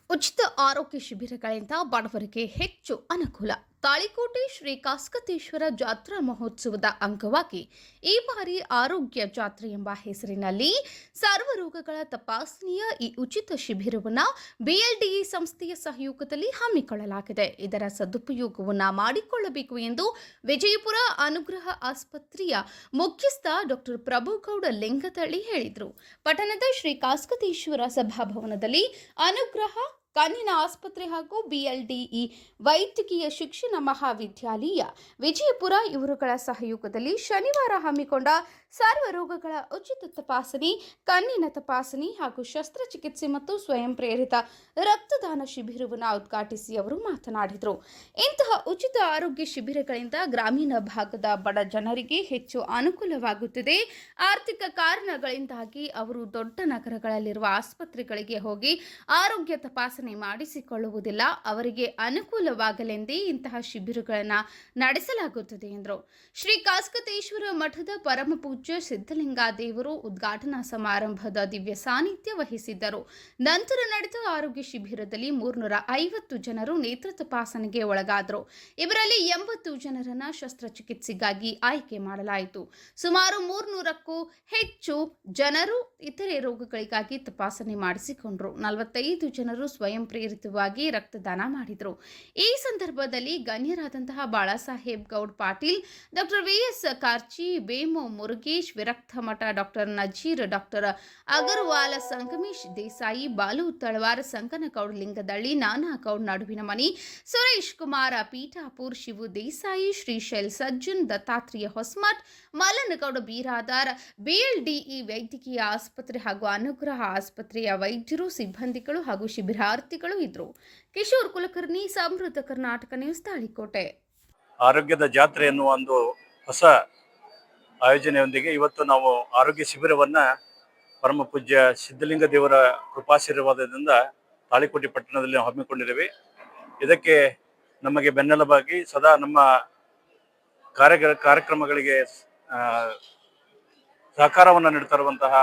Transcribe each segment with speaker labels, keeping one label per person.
Speaker 1: ಉಚಿತ ಆರೋಗ್ಯ ಶಿಬಿರಗಳಿಂದ ಬಡವರಿಗೆ ಹೆಚ್ಚು ಅನುಕೂಲ. ತಾಳಿಕೋಟೆ ಶ್ರೀ ಕಾಸ್ಕತೇಶ್ವರ ಜಾತ್ರಾ ಮಹೋತ್ಸವದ ಅಂಗವಾಗಿ ಈ ಬಾರಿ ಆರೋಗ್ಯ ಜಾತ್ರೆ ಎಂಬ ಹೆಸರಿನಲ್ಲಿ ಸರ್ವ ರೋಗಗಳ ತಪಾಸಣೆಯ ಈ ಉಚಿತ ಶಿಬಿರವನ್ನು ಬಿಎಲ್ಡಿಇ ಸಂಸ್ಥೆಯ ಸಹಯೋಗದಲ್ಲಿ ಹಮ್ಮಿಕೊಳ್ಳಲಾಗಿದೆ. ಇದರ ಸದುಪಯೋಗವನ್ನು ಮಾಡಿಕೊಳ್ಳಬೇಕು ಎಂದು ವಿಜಯಪುರ ಅನುಗ್ರಹ ಆಸ್ಪತ್ರೆಯ ಮುಖ್ಯಸ್ಥ ಡಾಕ್ಟರ್ ಪ್ರಭುಗೌಡ ಲಿಂಗದಳ್ಳಿ ಹೇಳಿದರು. ಪಟ್ಟಣದ ಶ್ರೀ ಕಾಸ್ಕತೇಶ್ವರ ಸಭಾಭವನದಲ್ಲಿ ಅನುಗ್ರಹ ಕಣ್ಣಿನ ಆಸ್ಪತ್ರೆ ಹಾಗೂ ಬಿಎಲ್ಡಿಇ ವೈದ್ಯಕೀಯ ಶಿಕ್ಷಣ ಮಹಾವಿದ್ಯಾಲಯ ವಿಜಯಪುರ ಇವರುಗಳ ಸಹಯೋಗದಲ್ಲಿ ಶನಿವಾರ ಹಮ್ಮಿಕೊಂಡ ಸರ್ವ ರೋಗಗಳ ಉಚಿತ ತಪಾಸಣೆ, ಕಣ್ಣಿನ ತಪಾಸಣೆ ಹಾಗೂ ಶಸ್ತ್ರಚಿಕಿತ್ಸೆ ಮತ್ತು ಸ್ವಯಂ ಪ್ರೇರಿತ ರಕ್ತದಾನ ಶಿಬಿರವನ್ನು ಉದ್ಘಾಟಿಸಿ ಅವರು ಮಾತನಾಡಿದರು. ಇಂತಹ ಉಚಿತ ಆರೋಗ್ಯ ಶಿಬಿರಗಳಿಂದ ಗ್ರಾಮೀಣ ಭಾಗದ ಬಡ ಜನರಿಗೆ ಹೆಚ್ಚು ಅನುಕೂಲವಾಗುತ್ತದೆ. ಆರ್ಥಿಕ ಕಾರಣಗಳಿಂದಾಗಿ ಅವರು ದೊಡ್ಡ ನಗರಗಳಲ್ಲಿರುವ ಆಸ್ಪತ್ರೆಗಳಿಗೆ ಹೋಗಿ ಆರೋಗ್ಯ ತಪಾಸಣೆ ಮಾಡಿಸಿಕೊಳ್ಳುವುದಿಲ್ಲ. ಅವರಿಗೆ ಅನುಕೂಲವಾಗಲೆಂದೇ ಇಂತಹ ಶಿಬಿರಗಳನ್ನು ನಡೆಸಲಾಗುತ್ತದೆ ಎಂದರು. ಶ್ರೀ ಕಾಸ್ಕತೇಶ್ವರ ಮಠದ ಪರಮ ಪೂಜ್ಯ ಸಿದ್ಧಲಿಂಗದೇವರು ಉದ್ಘಾಟನಾ ಸಮಾರಂಭದ ದಿವ್ಯ ಸಾನ್ನಿಧ್ಯ ವಹಿಸಿದ್ದರು. ನಂತರ ನಡೆದ ಆರೋಗ್ಯ ಶಿಬಿರದಲ್ಲಿ 350 ಜನರು ನೇತ್ರ ತಪಾಸಣೆಗೆ ಒಳಗಾದರು. ಇವರಲ್ಲಿ 80 ಜನರನ್ನು ಶಸ್ತ್ರಚಿಕಿತ್ಸೆಗಾಗಿ ಆಯ್ಕೆ ಮಾಡಲಾಯಿತು. ಸುಮಾರು 300ಕ್ಕೂ ಹೆಚ್ಚು ಜನರು ಇತರೆ ರೋಗಗಳಿಗಾಗಿ ತಪಾಸಣೆ ಮಾಡಿಸಿಕೊಂಡರು. 45 ಜನರು ಸ್ವಯಂ ಪ್ರೇರಿತವಾಗಿ ರಕ್ತದಾನ ಮಾಡಿದರು. ಈ ಸಂದರ್ಭದಲ್ಲಿ ಗಣ್ಯರಾದಂತಹ Balasaheb Gaud Patil, doctor VS Karchi, ಬೇಮು Murugesh, ವಿರಕ್ತ ಮಠ ಡಾಕ್ಟರ್ ನಜೀರ್, ಡಾಕ್ಟರ್ ಅಗರ್ವಾಲ್, ಸಂಗಮೇಶ್ ದೇಸಾಯಿ, ಬಾಲು ತಳವಾರ, ಸಂಕನಗೌಡ್ ಲಿಂಗದಳ್ಳಿ, ನಾನಾಗೌಡ್ ನಡುವಿನ ಮನಿ, ಸುರೇಶ್ ಕುಮಾರ ಪೀಠಾಪುರ್, ಶಿವು ದೇಸಾಯಿ, ಶ್ರೀಶೈಲ್ ಸಜ್ಜನ್, ದತ್ತಾತ್ರೇಯ ಹೊಸಮಠ್, ಮಲ್ಲನಗೌಡ ಬೀರಾದಾರ್, ಬಿಎಲ್ಡಿಇ ವೈದ್ಯಕೀಯ ಆಸ್ಪತ್ರೆ ಹಾಗೂ ಅನುಗ್ರಹ ಆಸ್ಪತ್ರೆಯ ವೈದ್ಯರು, ಸಿಬ್ಬಂದಿಗಳು ಹಾಗೂ ಶಿಬಿರಾರ್ಥಿಗಳು ಇದ್ದರು. ಕಿಶೋರ್ ಕುಲಕರ್ಣಿ, ಸಮೃದ್ಧ ಕರ್ನಾಟಕ ನ್ಯೂಸ್, ತಾಳಿಕೋಟೆ.
Speaker 2: ಆರೋಗ್ಯದ ಜಾತ್ರೆ ಎನ್ನುವ ಒಂದು ಹೊಸ ಆಯೋಜನೆಯೊಂದಿಗೆ ಇವತ್ತು ನಾವು ಆರೋಗ್ಯ ಶಿಬಿರವನ್ನ ಪರಮ ಪೂಜ್ಯ ಸಿದ್ಧಲಿಂಗ ದೇವರ ಕೃಪಾಶೀರ್ವಾದದಿಂದ ತಾಳಿಕೋಟೆ ಪಟ್ಟಣದಲ್ಲಿ ಹಮ್ಮಿಕೊಂಡಿದ್ದೇವೆ. ಇದಕ್ಕೆ ನಮಗೆ ಬೆನ್ನೆಲುಬಾಗಿ ಸದಾ ನಮ್ಮ ಕಾರ್ಯಕ್ರಮಗಳಿಗೆ ಸಹಕಾರವನ್ನು ನೀಡ್ತಾ ಇರುವಂತಹ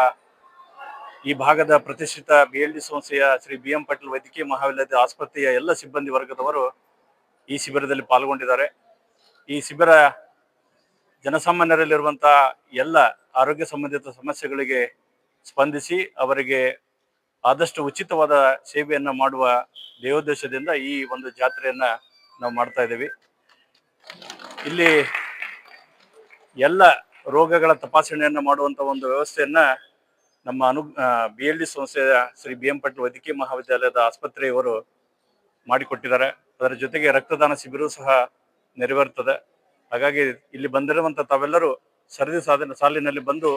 Speaker 2: ಈ ಭಾಗದ ಪ್ರತಿಷ್ಠಿತ ಬಿಎಲ್ಡಿ ಸಂಸ್ಥೆಯ ಶ್ರೀ BM ಪಾಟೀಲ್ ವೈದ್ಯಕೀಯ ಮಹಾವಿದ್ಯಾಲಯದ ಆಸ್ಪತ್ರೆಯ ಎಲ್ಲ ಸಿಬ್ಬಂದಿ ವರ್ಗದವರು ಈ ಶಿಬಿರದಲ್ಲಿ ಪಾಲ್ಗೊಂಡಿದ್ದಾರೆ. ಈ ಶಿಬಿರ ಜನಸಾಮಾನ್ಯರಲ್ಲಿರುವಂತಹ ಎಲ್ಲ ಆರೋಗ್ಯ ಸಂಬಂಧಿತ ಸಮಸ್ಯೆಗಳಿಗೆ ಸ್ಪಂದಿಸಿ ಅವರಿಗೆ ಆದಷ್ಟು ಉಚಿತವಾದ ಸೇವೆಯನ್ನು ಮಾಡುವ ದೇವೋದ್ದೇಶದಿಂದ ಈ ಒಂದು ಜಾತ್ರೆಯನ್ನ ನಾವು ಮಾಡ್ತಾ ಇದ್ದೀವಿ. ಇಲ್ಲಿ ಎಲ್ಲ ರೋಗಗಳ ತಪಾಸಣೆಯನ್ನು ಮಾಡುವಂತ ಒಂದು ವ್ಯವಸ್ಥೆಯನ್ನ ನಮ್ಮ ಬಿಎಲ್ಡಿ ಸಂಸ್ಥೆಯ ಶ್ರೀ BM ಪಾಟೀಲ್ ವೈದ್ಯಕೀಯ ಮಹಾವಿದ್ಯಾಲಯದ ಆಸ್ಪತ್ರೆಯವರು ಮಾಡಿಕೊಟ್ಟಿದ್ದಾರೆ. ಅದರ ಜೊತೆಗೆ ರಕ್ತದಾನ ಶಿಬಿರವೂ ಸಹ ನೆರವೇರುತ್ತದೆ. ಹಾಗಾಗಿ ಇಲ್ಲಿ ಬಂದಿರುವಂತ ತಾವೆಲ್ಲರೂ ಸರದಿ ಸಾಲಿನಲ್ಲಿ ಬಂದು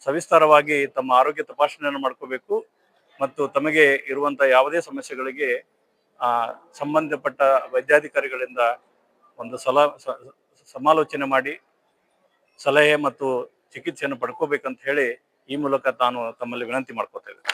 Speaker 2: ಸವಿಸ್ತಾರವಾಗಿ ತಮ್ಮ ಆರೋಗ್ಯ ತಪಾಸಣೆಯನ್ನು ಮಾಡ್ಕೋಬೇಕು ಮತ್ತು ತಮಗೆ ಇರುವಂತ ಯಾವುದೇ ಸಮಸ್ಯೆಗಳಿಗೆ ಸಂಬಂಧಪಟ್ಟ ವೈದ್ಯಾಧಿಕಾರಿಗಳಿಂದ ಒಂದು ಸಮಾಲೋಚನೆ ಮಾಡಿ ಸಲಹೆ ಮತ್ತು ಚಿಕಿತ್ಸೆಯನ್ನು ಪಡ್ಕೋಬೇಕಂತ ಹೇಳಿ ಈ ಮೂಲಕ ತಾನು ತಮ್ಮಲ್ಲಿ ವಿನಂತಿ ಮಾಡ್ಕೋತಾ ಇದ್ದೇನೆ.